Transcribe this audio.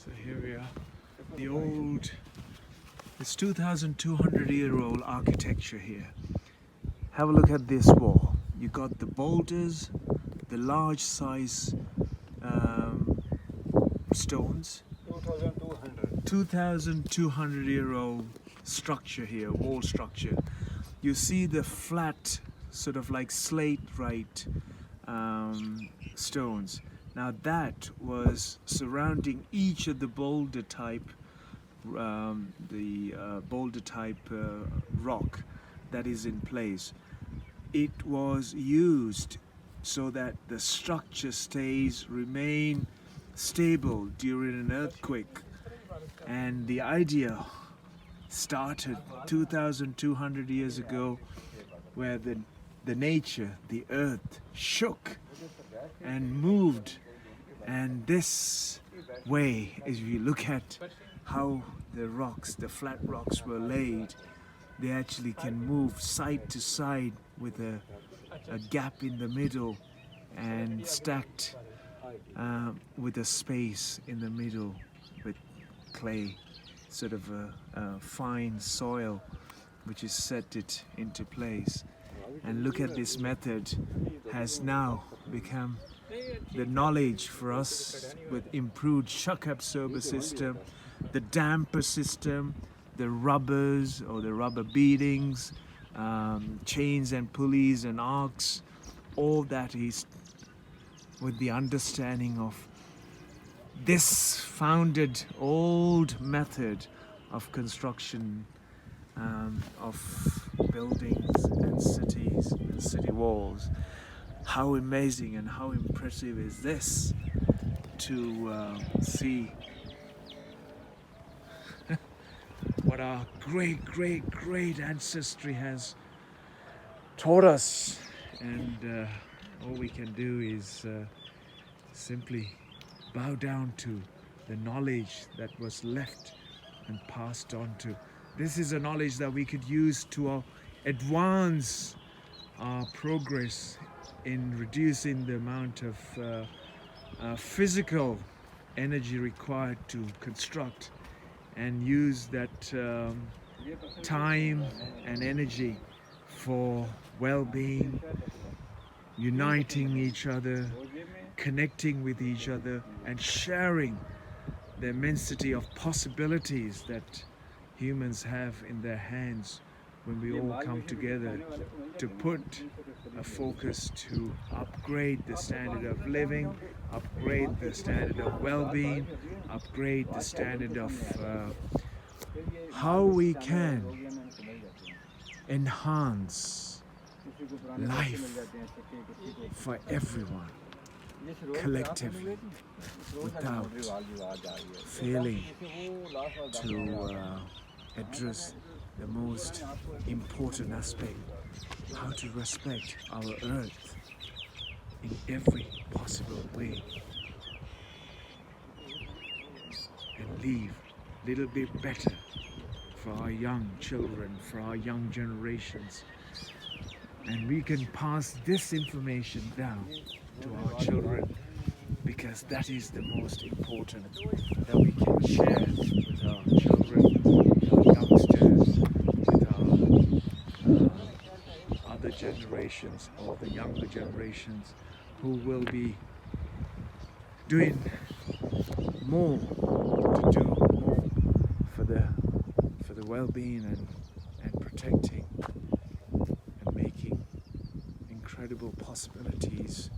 So here we are, the old, it's 2,200-year-old architecture here. Have a look at this wall. You got the boulders, the large size stones. 2,200-year-old structure here, wall structure. You see the flat, sort of like slate stones. Now that was surrounding each of the boulder type, rock that is in place. It was used so that the structure remain stable during an earthquake. And the idea started 2,200 years ago, where the nature, the earth, shook and moved. And this way, as we look at how the rocks, the flat rocks were laid, they actually can move side to side with a gap in the middle and stacked with a space in the middle with clay, sort of a fine soil which has set it into place. And look at this method has now become the knowledge for us with improved shock absorber system, the damper system, the rubbers or the rubber beadings, chains and pulleys and arcs. All that is with the understanding of this founded old method of construction of buildings and cities and city walls. How amazing and how impressive is this to see what our great ancestry has taught us. And all we can do is simply bow down to the knowledge that was left and passed on to. This is a knowledge that we could use to advance our progress in reducing the amount of physical energy required to construct, and use that time and energy for well-being, uniting each other, connecting with each other, and sharing the immensity of possibilities that humans have in their hands when we all come together to put a focus to upgrade the standard of living, upgrade the standard of well-being, upgrade the standard of how we can enhance life for everyone collectively without failing to address the most important aspect, how to respect our earth in every possible way and live a little bit better for our young children, for our young generations. And we can pass this information down to our children, because that is the most important that we can share with our children, with our youngsters, with our other generations, or the younger generations who will be doing more, to do more for the well-being and protecting and making incredible possibilities